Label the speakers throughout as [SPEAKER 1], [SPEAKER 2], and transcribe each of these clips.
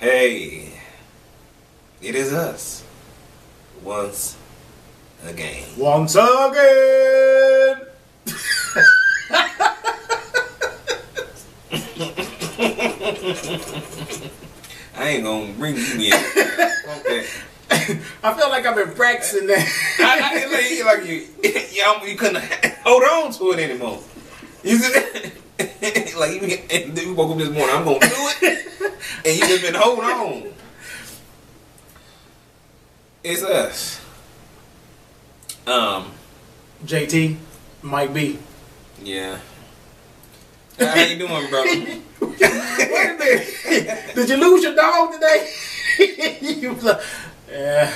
[SPEAKER 1] Hey, it is us. Once again.
[SPEAKER 2] Once again.
[SPEAKER 1] I ain't gonna bring you in. Okay.
[SPEAKER 2] I feel like I've been practicing that.
[SPEAKER 1] You couldn't hold on to it anymore. You see, like you woke up this morning, I'm gonna do it, and you just been holding on. It's us.
[SPEAKER 2] JT, Mike B.
[SPEAKER 1] Yeah. How you doing, brother?
[SPEAKER 2] Wait a minute. Did you lose your dog today? You was like, yeah.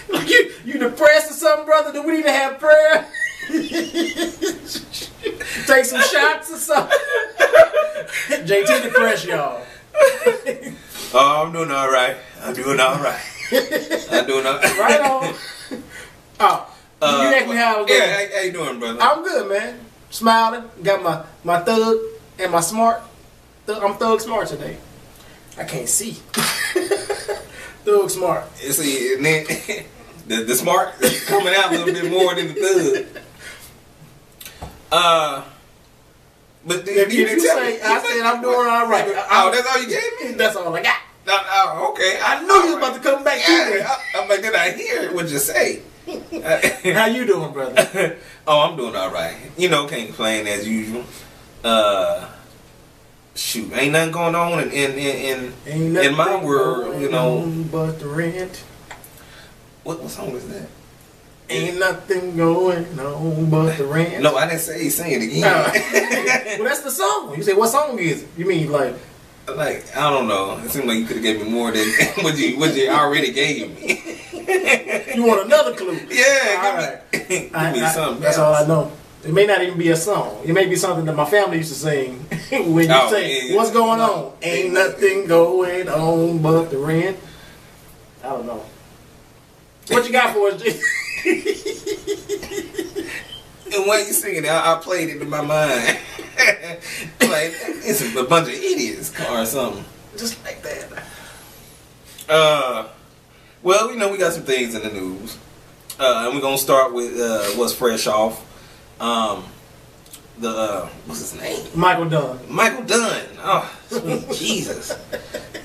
[SPEAKER 2] Like you depressed or something, brother? Do we need to have prayer? Take some shots or something? JT depressed, y'all.
[SPEAKER 1] Oh, I'm doing all right. I'm doing all right.
[SPEAKER 2] Right on. Oh, you asked me how I was doing.
[SPEAKER 1] Yeah, how you doing, brother?
[SPEAKER 2] I'm good, man. Smiling. Got my thug and my smart. I'm thug smart today. I can't see. Thug smart.
[SPEAKER 1] See, and then the smart is coming out a little bit more than the thug. But
[SPEAKER 2] If you say, I said I'm doing all right.
[SPEAKER 1] That's all you gave me?
[SPEAKER 2] That's all I got.
[SPEAKER 1] Okay.
[SPEAKER 2] I knew you was about to come back to me.
[SPEAKER 1] I'm like, did I hear what you say?
[SPEAKER 2] How you doing, brother?
[SPEAKER 1] Oh, I'm doing all right. Can't complain as usual. Shoot, ain't nothing going on in my world,
[SPEAKER 2] but the rent.
[SPEAKER 1] What song is that?
[SPEAKER 2] Ain't nothing going on but the rent.
[SPEAKER 1] No, I didn't say sing it again.
[SPEAKER 2] Well, that's the song. You say, what song is it? You mean like
[SPEAKER 1] I don't know. It seemed like you could have gave me more than what you already gave me.
[SPEAKER 2] You want another clue?
[SPEAKER 1] Yeah, give me something.
[SPEAKER 2] That's all I know. It may not even be a song. It may be something that my family used to sing when you say, "What's going on?" Ain't nothing going on but the rent. I don't know. What you got for us, G?
[SPEAKER 1] And while you singing it, I played it in my mind. Like, it's a bunch of idiots or something.
[SPEAKER 2] Just like that.
[SPEAKER 1] Well, we got some things in the news. And we're going to start with what's fresh off. What's his name?
[SPEAKER 2] Michael Dunn.
[SPEAKER 1] Michael Dunn. Oh, sweet Jesus.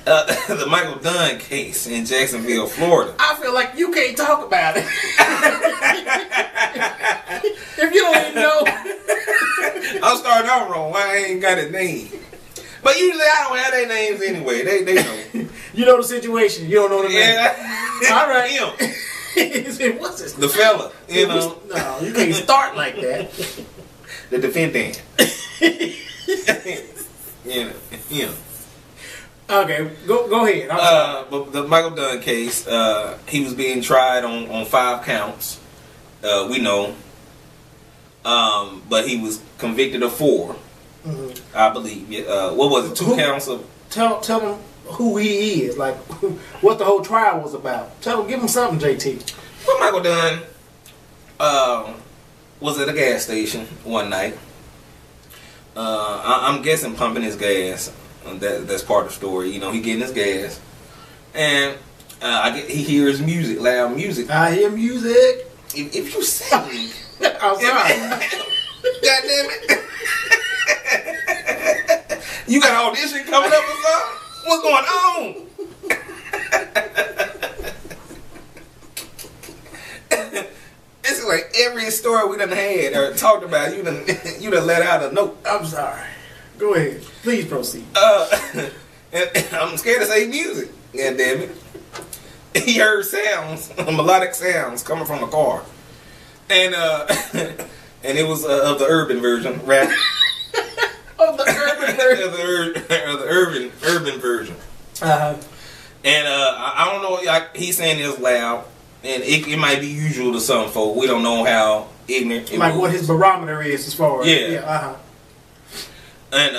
[SPEAKER 1] The Michael Dunn case in Jacksonville, Florida.
[SPEAKER 2] I feel like you can't talk about it. If you don't even know.
[SPEAKER 1] I'm starting out wrong. I ain't got his name. But usually I don't have their names anyway. They know.
[SPEAKER 2] You know the situation. You don't know the name.
[SPEAKER 1] Yeah.
[SPEAKER 2] All right.
[SPEAKER 1] Him.
[SPEAKER 2] What's this?
[SPEAKER 1] The fella.
[SPEAKER 2] No, you can't start like that.
[SPEAKER 1] The defendant. Yeah.
[SPEAKER 2] Okay, go ahead.
[SPEAKER 1] But the Michael Dunn case, he was being tried on 5 counts. We know. But he was convicted of 4. Mm-hmm. I believe. What was it? 2 counts of.
[SPEAKER 2] Tell him who he is. Like what the whole trial was about. Give him something, JT.
[SPEAKER 1] Well, Michael Dunn was at a gas station one night. I'm guessing pumping his gas. That's part of the story. He getting his gas, and he hears music, loud music.
[SPEAKER 2] I hear music.
[SPEAKER 1] If you sing,
[SPEAKER 2] I'm sorry.
[SPEAKER 1] God damn it! You got an audition coming up or something? What's going on? It's like every story we done had or talked about, you done let out a note.
[SPEAKER 2] I'm sorry. Go ahead. Please proceed.
[SPEAKER 1] I'm scared to say music. God damn it. He heard sounds, melodic sounds coming from a car. And and it was of the urban version, rap.
[SPEAKER 2] Of the urban version.
[SPEAKER 1] of the urban version.
[SPEAKER 2] Uh-huh.
[SPEAKER 1] And I don't know, he's saying it's loud. And it might be usual to some folk. We don't know how ignorant it
[SPEAKER 2] like
[SPEAKER 1] was.
[SPEAKER 2] what his barometer is as far as.
[SPEAKER 1] Yeah. And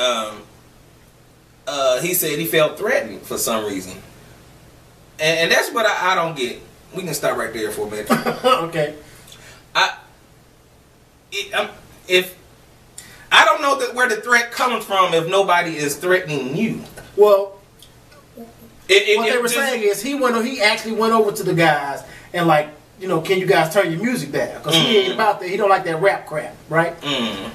[SPEAKER 1] he said he felt threatened for some reason. And that's what I don't get. We can stop right there for a minute.
[SPEAKER 2] Okay.
[SPEAKER 1] If I don't know where the threat comes from if nobody is threatening you.
[SPEAKER 2] Well, What they were saying is he actually went over to the guys and like, can you guys turn your music down? Because he ain't about that. He don't like that rap crap, right?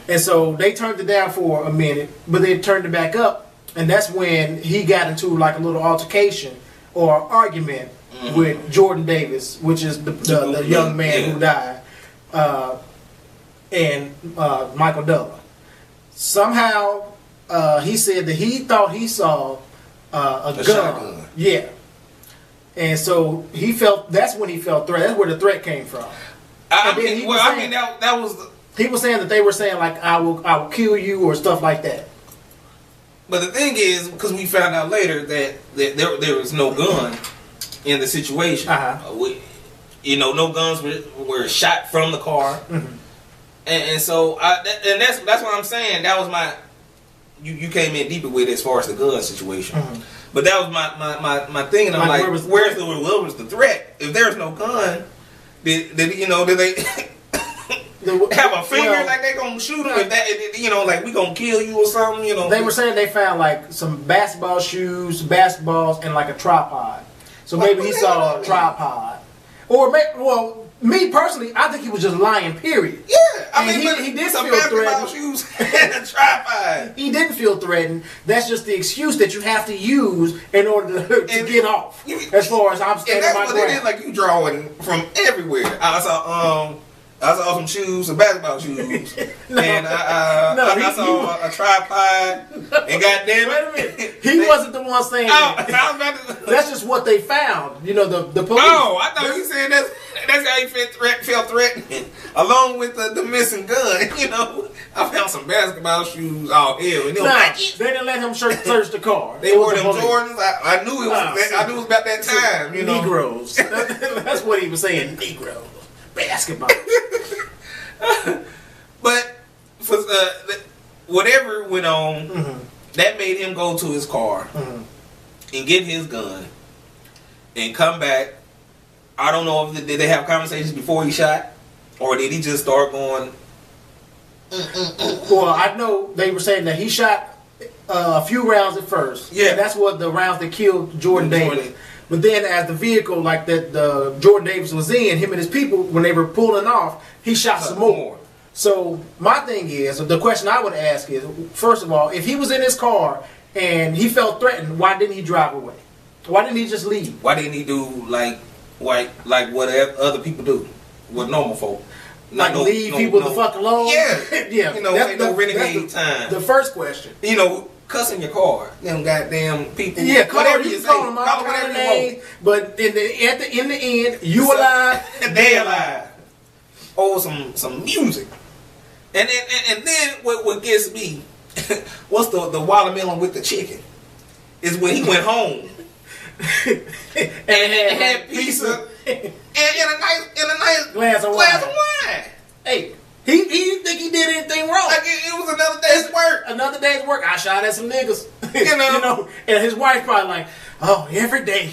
[SPEAKER 2] And so they turned it down for a minute, but they turned it back up, and that's when he got into like a little altercation or argument with Jordan Davis, which is the young man who died, and Michael Dunn. Somehow he said that he thought he saw a gun. Shotgun. Yeah. And so that's when he felt threat. That's where the threat came from.
[SPEAKER 1] That was.
[SPEAKER 2] He was saying that they were saying like, I will kill you or stuff like that.
[SPEAKER 1] But the thing is, because we found out later that there was no gun in the situation. No guns were shot from the car, and so that's what I'm saying. That was my. You came in deeper with it as far as the gun situation. But that was my thing, and I'm like, where's the threat? If there's no gun, did they have a finger like they gonna shoot him? If that, like we gonna kill you or something?
[SPEAKER 2] They were saying they found like some basketball shoes, basketballs, and like a tripod. So maybe he saw a tripod, or me personally, I think he was just lying. Period.
[SPEAKER 1] Yeah,
[SPEAKER 2] he did feel threatened.
[SPEAKER 1] Shoes and a tripod.
[SPEAKER 2] He didn't feel threatened. That's just the excuse that you have to use in order to get off. As far as I'm standing my ground.
[SPEAKER 1] They did, like you drawing from everywhere. I saw some shoes, some basketball shoes, and I saw a tripod. And goddamn it,
[SPEAKER 2] wait a minute, he wasn't the one saying that. That's just what they found. The police.
[SPEAKER 1] Oh, I thought you said that's how he felt threatened, along with the missing gun. I found some basketball shoes. Oh hell, and
[SPEAKER 2] they didn't let him search the car.
[SPEAKER 1] They wore them Jordans. I knew it was. I knew it was about that time.
[SPEAKER 2] Negroes. That's what he was saying. Negroes. Basketball.
[SPEAKER 1] But for whatever went on, that made him go to his car and get his gun and come back. I don't know if did they have conversations before he shot, or did he just start going?
[SPEAKER 2] Well, I know they were saying that he shot a few rounds at first. Yeah, and that's what the rounds that killed Jordan Davis. But then as the vehicle like that Jordan Davis was in, him and his people, when they were pulling off, he shot some more. So my thing is, the question I would ask is, first of all, if he was in his car and he felt threatened, why didn't he drive away? Why didn't he just leave?
[SPEAKER 1] Why didn't he do like what other people do? What normal folk?
[SPEAKER 2] Like leave people the fuck alone?
[SPEAKER 1] Yeah.
[SPEAKER 2] Yeah.
[SPEAKER 1] That's no renegade time.
[SPEAKER 2] The first question.
[SPEAKER 1] Cussing your car, them goddamn people.
[SPEAKER 2] Yeah, whatever you say, call them all kind of names. But in the end, you alive
[SPEAKER 1] and they alive. Over some music, and then what gets me, what's the watermelon with the chicken? Is when he went home and had pizza and a nice glass of wine.
[SPEAKER 2] Hey. He think he did anything wrong.
[SPEAKER 1] Like it was another day's work.
[SPEAKER 2] Another day's work. I shot at some niggas. And his wife probably like, oh, every day.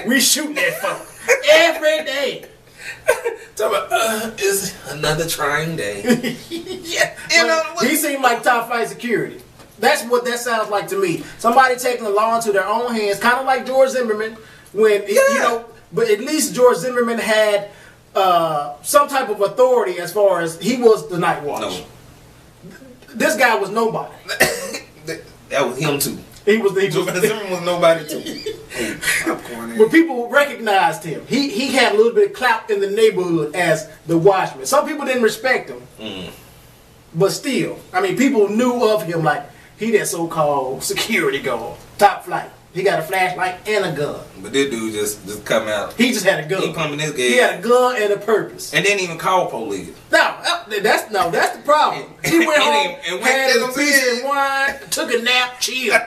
[SPEAKER 2] We shooting that fuck. Every day.
[SPEAKER 1] Talking about, it's another trying day.
[SPEAKER 2] Yeah. He seemed like top flight security. That's what that sounds like to me. Somebody taking the law into their own hands, kind of like George Zimmerman. But at least George Zimmerman had some type of authority as far as he was the night watch. No. This guy was nobody.
[SPEAKER 1] That was him too.
[SPEAKER 2] Zimmerman
[SPEAKER 1] was nobody too.
[SPEAKER 2] But people recognized him. He had a little bit of clout in the neighborhood as the watchman. Some people didn't respect him. But still, people knew of him like he that so-called security guard, top flight. He got a flashlight and a gun. But
[SPEAKER 1] this dude just come out.
[SPEAKER 2] He just had a gun.
[SPEAKER 1] He pumping his gas.
[SPEAKER 2] He had a gun and a purpose.
[SPEAKER 1] And didn't even call police.
[SPEAKER 2] That's the problem. He went home and had a piece of wine, took a nap, chilled.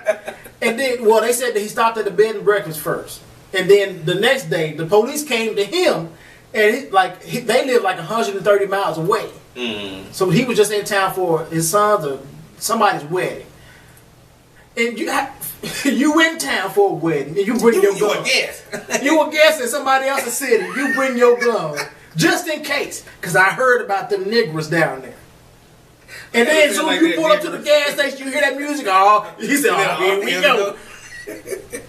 [SPEAKER 2] And then, they said that he stopped at the bed and breakfast first. And then the next day, the police came to him, and they lived like 130 miles away. So he was just in town for his son's or somebody's wedding. And you in town for a wedding, and you bring your gun.
[SPEAKER 1] You a guest.
[SPEAKER 2] You a guest in somebody else's city. You bring your gun just in case, because I heard about them niggers down there. And then so you pull up to the gas station, you hear that music. Oh, he said, "Oh, here we go."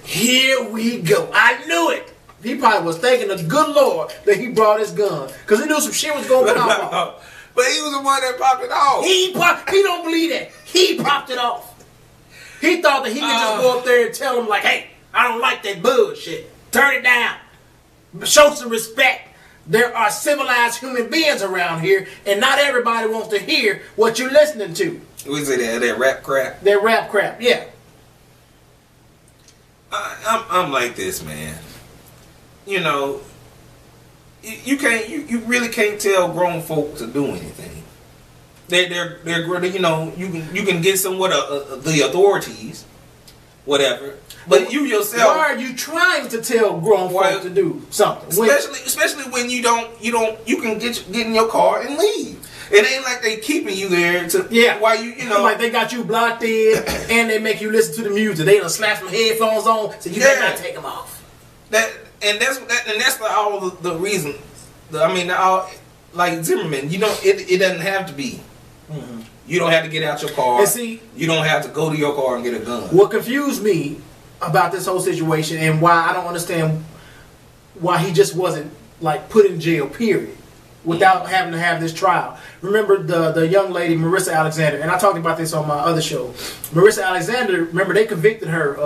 [SPEAKER 2] Here we go. I knew it. He probably was thanking the good Lord that he brought his gun. Because he knew some shit was going to pop off.
[SPEAKER 1] But he was the one that popped it off.
[SPEAKER 2] He don't believe that. He popped it off. He thought that he could just go up there and tell him, like, hey, I don't like that bullshit. Turn it down. Show some respect. There are civilized human beings around here, and not everybody wants to hear what you're listening to.
[SPEAKER 1] What is it, that rap crap?
[SPEAKER 2] That rap crap, yeah.
[SPEAKER 1] I'm like this, man. You know, you can't, you really can't tell grown folk to do anything. They're you know, you can get somewhat the authorities, whatever. But you yourself,
[SPEAKER 2] why are you trying to tell grown folk to do something?
[SPEAKER 1] Especially when you can get in your car and leave. It ain't like they keeping you there to why you know,
[SPEAKER 2] like they got you blocked in and they make you listen to the music. They done slap some headphones on, so you better not take them off.
[SPEAKER 1] That's all the reason. Like Zimmerman, you know, it doesn't have to be. Mm-hmm. You don't have to get out your car.
[SPEAKER 2] And see,
[SPEAKER 1] you don't have to go to your car and get a gun.
[SPEAKER 2] What confused me about this whole situation and why I don't understand why he just wasn't like put in jail, period, without having to have this trial. Remember the young lady, Marissa Alexander, and I talked about this on my other show. Marissa Alexander, remember they convicted her.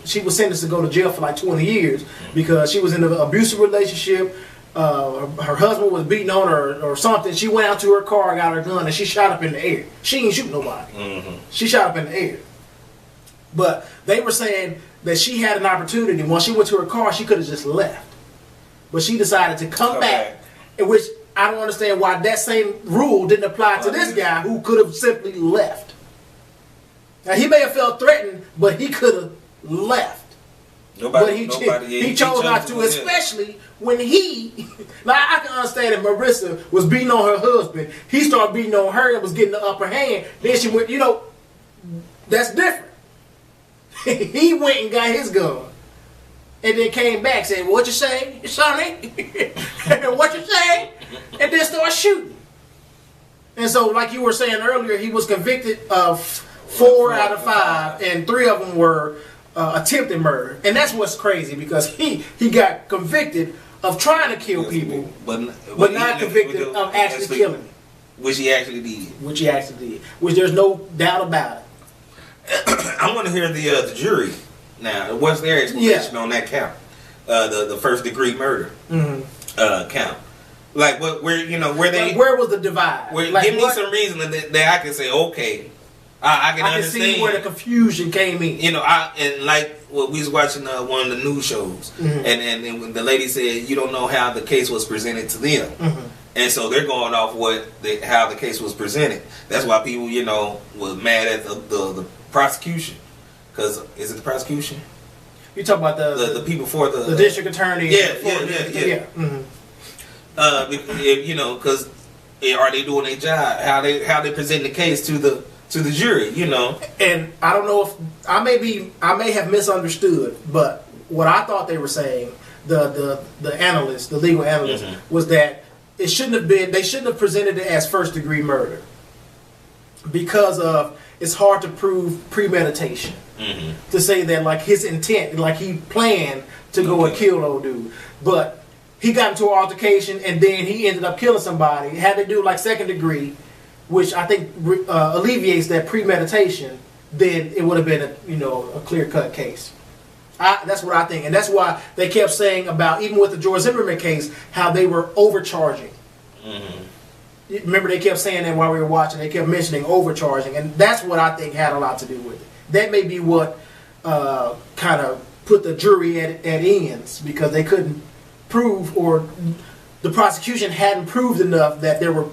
[SPEAKER 2] She was sentenced to go to jail for like 20 years because she was in an abusive relationship. Her husband was beating on her or something. She went out to her car, got her gun, and she shot up in the air. She didn't shoot nobody. Mm-hmm. She shot up in the air. But they were saying that she had an opportunity. Once she went to her car, she could have just left. But she decided to come back, in which I don't understand why that same rule didn't apply to this guy who could have simply left. Now, he may have felt threatened, but he could have left. He chose not to, especially when he. Now I can understand that Marissa was beating on her husband. He started beating on her and was getting the upper hand. Then she went, you know, that's different. He went and got his gun, and then came back said, "What you say, Sonny? What you say?" And then started shooting. And so, like you were saying earlier, he was convicted of 4 out of 5, and 3 of them were attempted murder. And that's what's crazy because he got convicted of trying to kill people, but not convicted of actually killing.
[SPEAKER 1] Which he actually did.
[SPEAKER 2] Which there's no doubt about it.
[SPEAKER 1] I want to hear the jury now. What's their explanation on that count? The first degree murder count. Like where was the divide? Give me some reason that I can say okay. I can understand.
[SPEAKER 2] See where the confusion came in.
[SPEAKER 1] You know, we was watching one of the news shows, and when the lady said you don't know how the case was presented to them, and so they're going off how the case was presented. That's why people, you know, were mad at the prosecution. Because is it the prosecution?
[SPEAKER 2] You talk about the
[SPEAKER 1] people for the
[SPEAKER 2] district attorney. Yeah.
[SPEAKER 1] Mm-hmm. You know, because are they doing their job? How they present the case to the jury? You know. And
[SPEAKER 2] I don't know if I may have misunderstood, but what I thought they were saying, the analyst, the legal analyst, was that they shouldn't have presented it as first degree murder because of it's hard to prove premeditation. To say that like his intent, like he planned to go and kill old dude, but he got into an altercation and then he ended up killing somebody. Had to do like second degree, which I think alleviates that premeditation. Then it would have been a clear cut case. That's what I think, and that's why they kept saying about even with the George Zimmerman case how they were overcharging. Remember they kept saying that while we were watching. They kept mentioning overcharging, and that's what I think had a lot to do with it. That may be what kind of put the jury at ends because they couldn't prove, or the prosecution hadn't proved enough that there were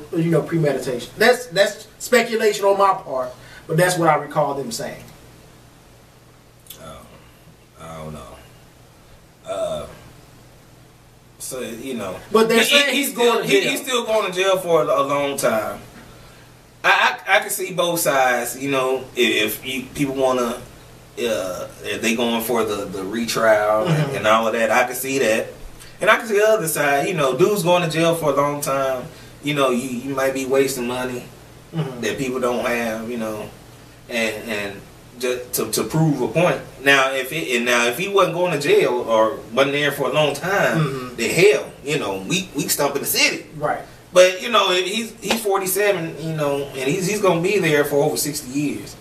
[SPEAKER 2] premeditation. That's speculation on my part, but that's what I recall them saying.
[SPEAKER 1] I don't know. So
[SPEAKER 2] but they're saying he's going to jail.
[SPEAKER 1] He's still going to jail for a long time. I can see both sides. If people want to, if they going for the retrial and all of that, I can see that. And I can see the other side. Dude's going to jail for a long time. You might be wasting money that people don't have. And to prove a point. Now if he wasn't going to jail or wasn't there for a long time, then hell, we stump in the city.
[SPEAKER 2] Right.
[SPEAKER 1] But he's 47, and he's gonna be there for over 60 years.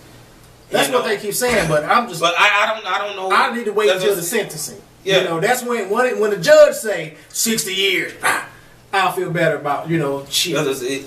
[SPEAKER 2] That's what they keep saying, but I'm just.
[SPEAKER 1] But I don't know.
[SPEAKER 2] I need to wait until the sentencing.
[SPEAKER 1] Yeah.
[SPEAKER 2] That's when the judge say 60 years. I'll feel better about shit.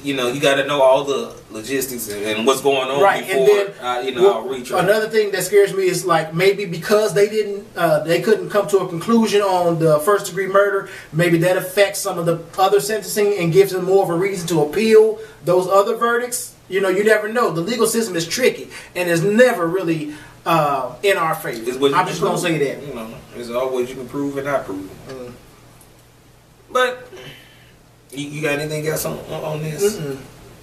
[SPEAKER 1] You got to know all the logistics and what's going on before. And then, I'll reach out.
[SPEAKER 2] Another thing that scares me is like maybe because they couldn't come to a conclusion on the first degree murder. Maybe that affects some of the other sentencing and gives them more of a reason to appeal those other verdicts. You never know. The legal system is tricky and is never really in our favor. I'm just gonna say that.
[SPEAKER 1] It's always you can prove and not prove. But. You got anything else on this?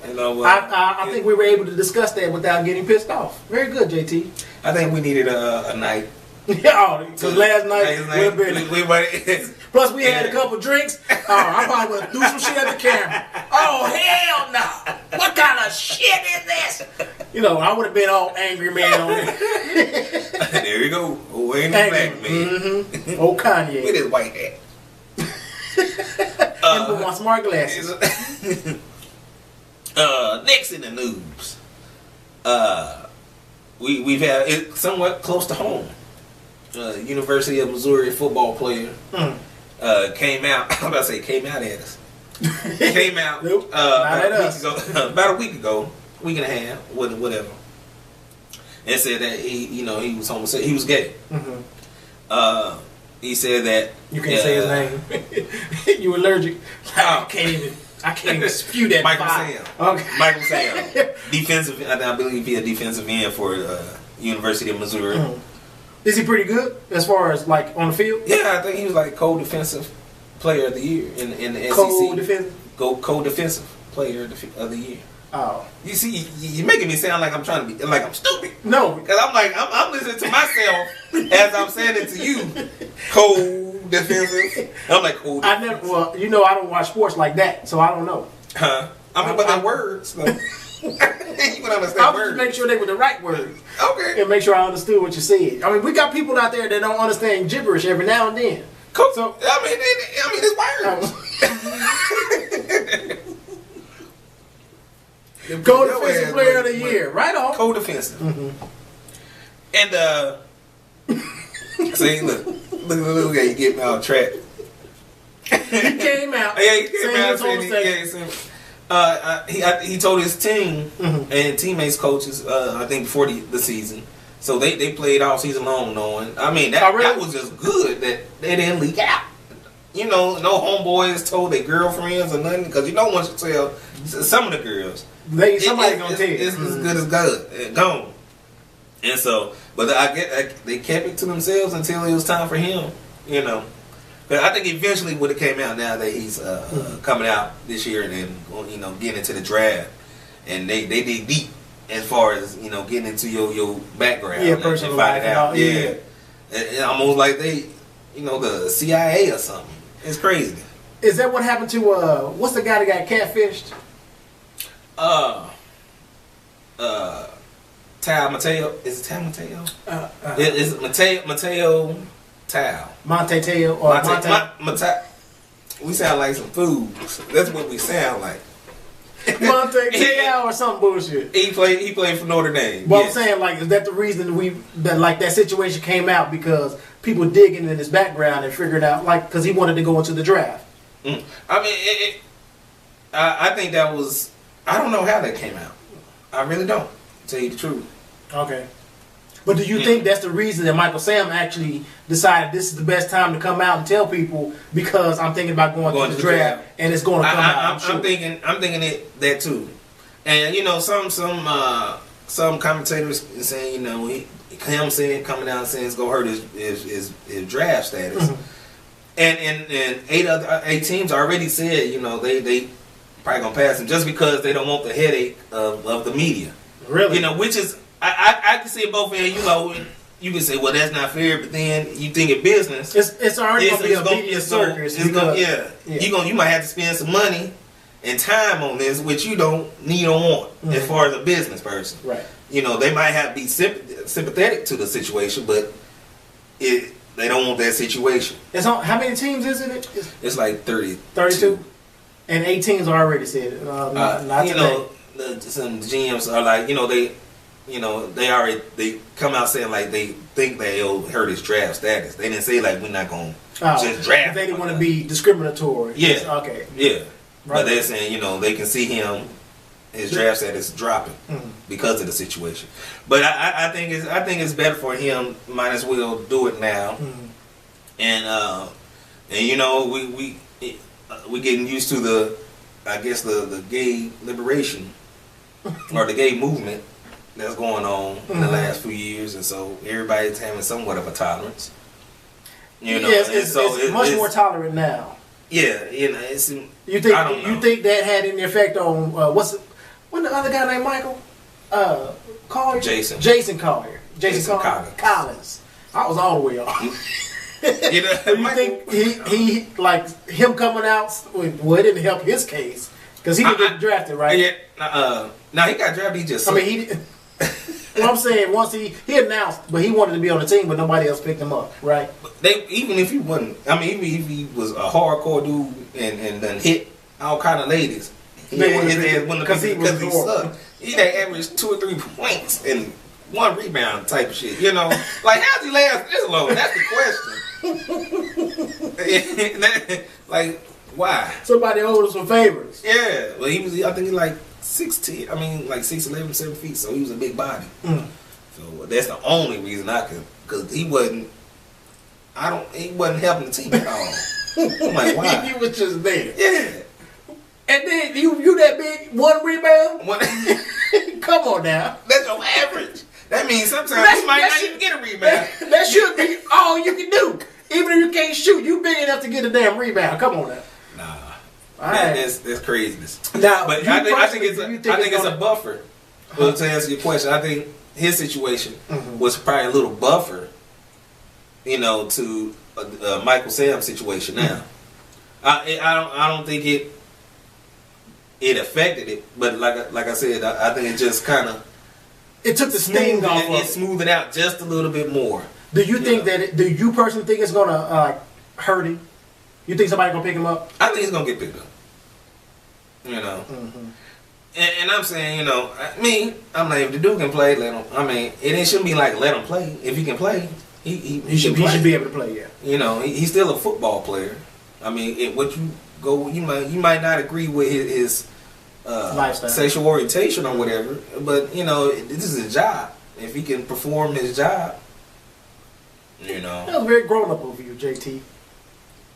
[SPEAKER 2] I think we were able to discuss that without getting pissed off. Very good, JT.
[SPEAKER 1] I think we needed a night.
[SPEAKER 2] Because last night plus we had a couple drinks. I probably would have threw some shit at the camera. Oh hell no! What kind of shit is this? I would have been all angry man on it.
[SPEAKER 1] There you go. Oh, ain't no black man.
[SPEAKER 2] Oh Kanye
[SPEAKER 1] with his white hat.
[SPEAKER 2] And want smart glasses.
[SPEAKER 1] Next in the news, we've had it somewhat close to home. University of Missouri football player came out. I'm about to say came out at us. Came out
[SPEAKER 2] nope,
[SPEAKER 1] about a week ago, week and a half, whatever, and said that he was homosexual. He was gay. He said that
[SPEAKER 2] you can't say his name. You allergic? I can't even spew that.
[SPEAKER 1] Michael Sam. Okay. Michael Sam, defensive. I believe he's a defensive end for University of Missouri.
[SPEAKER 2] Is he pretty good as far as like on the field?
[SPEAKER 1] Yeah, I think he was like co-defensive player of the year in the SEC. Co-defensive player of the year.
[SPEAKER 2] Oh,
[SPEAKER 1] you see, you're making me sound like I'm trying to be like I'm stupid.
[SPEAKER 2] No,
[SPEAKER 1] because I'm listening to myself as I'm saying it to you. Co-defensive. I'm like co-defensive.
[SPEAKER 2] I never. Well, I don't watch sports like that, so I don't know.
[SPEAKER 1] Huh? But they're words. So. You can understand
[SPEAKER 2] I was
[SPEAKER 1] words.
[SPEAKER 2] just make sure they were the right words.
[SPEAKER 1] Okay.
[SPEAKER 2] And make sure I understood what you said. I mean, we got people out there that don't understand gibberish every now and then.
[SPEAKER 1] Cool. So it's words.
[SPEAKER 2] Co-defensive player of the year. Right on.
[SPEAKER 1] Co-defensive. And see, look how you get me off track.
[SPEAKER 2] He came out.
[SPEAKER 1] Yeah, he came out. He told his team and teammates, coaches, I think before the season. So they played all season long knowing. I mean, that was just good that they didn't leak out. No homeboys told their girlfriends or nothing. Because once you tell some of the girls,
[SPEAKER 2] somebody's going to tell you.
[SPEAKER 1] It's as good as good. Gone. And so, but they kept it to themselves until it was time for him, But I think eventually when it came out now that he's coming out this year and then, getting into the draft. And they dig deep as far as, getting into your background.
[SPEAKER 2] Yeah, personal life.
[SPEAKER 1] Yeah. It's almost like they, the CIA or something. It's crazy.
[SPEAKER 2] Is that what happened to, what's the guy that got catfished? Tal Mateo. Is it Tal Mateo? Is it Mateo Tal? Monte Teo or Monte?
[SPEAKER 1] We sound like some fools. That's what we sound like.
[SPEAKER 2] Monte Teo or some bullshit.
[SPEAKER 1] He played for Notre Dame.
[SPEAKER 2] Well, yes. I'm saying, like, is that the reason that situation came out because people digging in his background and figured out, like, because he wanted to go into the draft.
[SPEAKER 1] I mean, I think that was. I don't know how that came out. I really don't. To tell you the truth.
[SPEAKER 2] Okay. But do you think that's the reason that Michael Sam actually decided this is the best time to come out and tell people because I'm thinking about going to the draft and it's going to come out?
[SPEAKER 1] I'm thinking that too. And some commentators saying him saying coming out and saying it's gonna hurt his draft status. And eight teams already said they probably gonna pass him just because they don't want the headache of the media.
[SPEAKER 2] Really?
[SPEAKER 1] Which is I can see it both ways. You can say, well, that's not fair, but then you think in business,
[SPEAKER 2] it's already gonna be a media circus.
[SPEAKER 1] You might have to spend some money and time on this, which you don't need or want as far as a business person.
[SPEAKER 2] Right.
[SPEAKER 1] You know, they might have be sympathetic to the situation, but they don't want that situation.
[SPEAKER 2] It's on, how many teams is it?
[SPEAKER 1] It's like 30.
[SPEAKER 2] 32? And 8 teams already said it. Not
[SPEAKER 1] you
[SPEAKER 2] today.
[SPEAKER 1] know, some GMs are like, they already they come out saying like they think they'll hurt his draft status. They didn't say like we're not going to just draft.
[SPEAKER 2] They didn't want to be discriminatory.
[SPEAKER 1] Yeah.
[SPEAKER 2] Okay.
[SPEAKER 1] Yeah.
[SPEAKER 2] Right.
[SPEAKER 1] But they're saying, they can see his draft status dropping because of the situation. But I think it's better for him. Might as well do it now. And we getting used to the gay liberation or the gay movement that's going on in the last few years, and so everybody's having somewhat of a tolerance.
[SPEAKER 2] Yes, it's much more tolerant now.
[SPEAKER 1] Yeah, it's.
[SPEAKER 2] You think that had any effect on what's the other guy named Michael? Collier? Jason Collier. Jason Collins. I was all the way off. You think he like him coming out? Well, it didn't help his case because he didn't get drafted, right?
[SPEAKER 1] Yeah. No, he got drafted. He just.
[SPEAKER 2] I mean, he didn't. What I'm saying, once he announced, but he wanted to be on the team, but nobody else picked him up, right?
[SPEAKER 1] Even if he wasn't, even if he was a hardcore dude and done hit all kind of ladies, because he sucked. He averaged 2 or 3 points and 1 rebound type of shit. Like how'd he last this long? That's the question. Like why?
[SPEAKER 2] Somebody owed us some favors.
[SPEAKER 1] Yeah, well I think he like 6'10", like 6'11", 7 feet, so he was a big body. So that's the only reason I could, because he wasn't helping the team at all. I'm like, why?
[SPEAKER 2] He was just there.
[SPEAKER 1] Yeah.
[SPEAKER 2] And then you that big, 1 rebound? Come on now.
[SPEAKER 1] That's your average. That means sometimes you might not even get a rebound.
[SPEAKER 2] That should be all you can do. Even if you can't shoot, you big enough to get a damn rebound. Come on now.
[SPEAKER 1] Nah.
[SPEAKER 2] Right.
[SPEAKER 1] That's craziness.
[SPEAKER 2] Now,
[SPEAKER 1] but I think it's a buffer. Well, to answer your question, I think his situation was probably a little buffer, to Michael Sam's situation. Now, I don't think it affected it, but like I said, I think it just kind of
[SPEAKER 2] took the sting off.
[SPEAKER 1] It smoothed it out just a little bit more.
[SPEAKER 2] Do you think that? Do you personally think it's gonna hurt him? You think somebody gonna pick him up?
[SPEAKER 1] I think he's gonna get picked up. And I'm saying, I'm like, if the dude can play, let him. It shouldn't be like let him play. If he can play, he should
[SPEAKER 2] be able to play. Yeah.
[SPEAKER 1] He's still a football player. You might not agree with his
[SPEAKER 2] lifestyle,
[SPEAKER 1] sexual orientation or whatever, but this is his job. If he can perform his job,
[SPEAKER 2] That was very grown up over you, JT.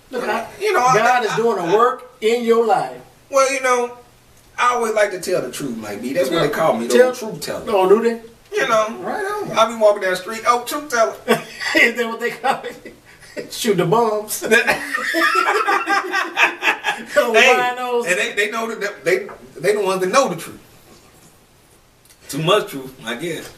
[SPEAKER 2] Look, God is doing a work in your life.
[SPEAKER 1] Well, I always like to tell the truth, Mike B. That's what they call me, the truth teller.
[SPEAKER 2] Oh, do they?
[SPEAKER 1] Right on. I be walking down the street, truth teller.
[SPEAKER 2] Is that what they call it? Shoot the bombs.
[SPEAKER 1] And they know that they the ones that know the truth. Too much truth, I guess.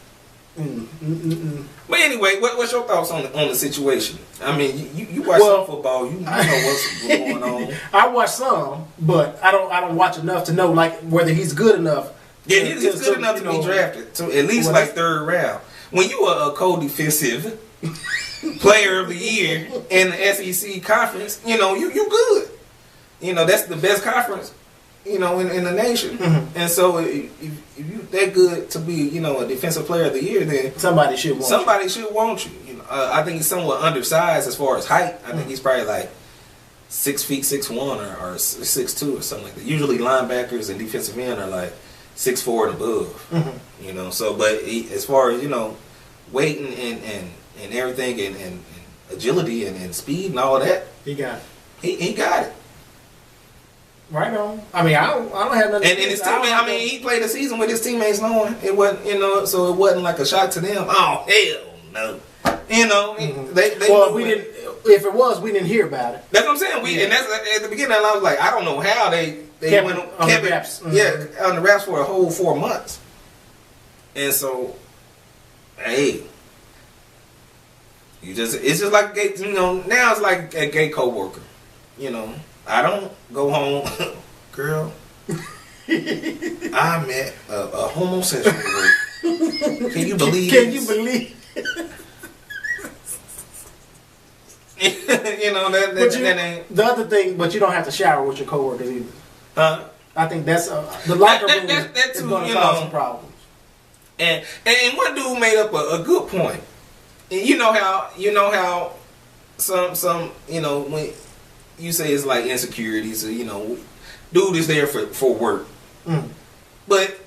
[SPEAKER 1] But anyway, what's your thoughts on the situation? You watch some football. You know what's going on.
[SPEAKER 2] I watch some, but I don't watch enough to know whether he's good enough.
[SPEAKER 1] Yeah, he's good enough to be drafted to at least third round. When you are a co-defensive player of the year in the SEC conference, you good. That's the best conference. In the nation. And so if you that good to be, a defensive player of the year, then somebody should want you. I think he's somewhat undersized as far as height. I think he's probably like 6 feet 6'1" or 6'2" or something like that. Usually linebackers and defensive end are like 6'4" and above. So but as far as weight and everything and agility and speed and all that,
[SPEAKER 2] he got it.
[SPEAKER 1] He got it.
[SPEAKER 2] Right on. I don't have nothing.
[SPEAKER 1] And his teammates, he played a season with his teammates knowing it wasn't, so it wasn't like a shot to them. Oh hell no. They
[SPEAKER 2] we didn't. If it was, we didn't hear about it.
[SPEAKER 1] That's what I'm saying. And that's at the beginning. I was like, I don't know how they kept
[SPEAKER 2] the wraps.
[SPEAKER 1] On the wraps for a whole 4 months. And so, hey, it's just like gay. Now it's like a gay coworker. I don't go home, girl. I met a homosexual. Can you believe?
[SPEAKER 2] Can you believe?
[SPEAKER 1] You know that ain't
[SPEAKER 2] the other thing. But you don't have to shower with your coworkers either. I think that's the locker room is going to cause some problems.
[SPEAKER 1] And one dude made up a good point. And you know how some when you say it's like insecurities, so dude is there for work, but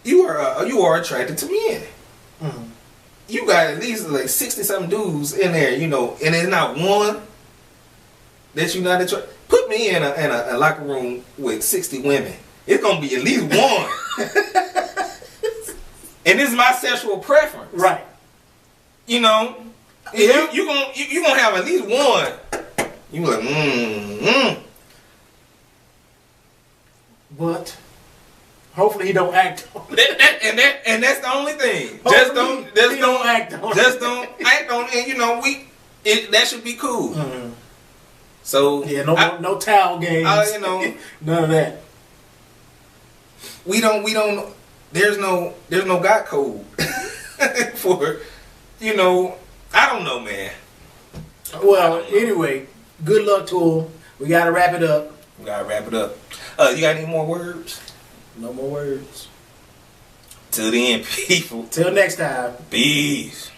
[SPEAKER 1] you are attracted to men. You got at least like 60-something dudes in there, and there's not one that you're not attracted. Put me in a locker room with 60 women. It's gonna be at least one. And this is my sexual preference.
[SPEAKER 2] Right.
[SPEAKER 1] You gonna have at least one. You like,
[SPEAKER 2] But hopefully he don't act on
[SPEAKER 1] it. And that's the only thing. Just don't act on it. Just don't act on it. And that should be cool. So
[SPEAKER 2] yeah, no towel games. None of that.
[SPEAKER 1] We don't. There's no God code for I don't know, man.
[SPEAKER 2] Well, anyway, good luck to him. We gotta wrap it up.
[SPEAKER 1] You got any more words?
[SPEAKER 2] No more words.
[SPEAKER 1] Till then, people.
[SPEAKER 2] Till next time.
[SPEAKER 1] Peace.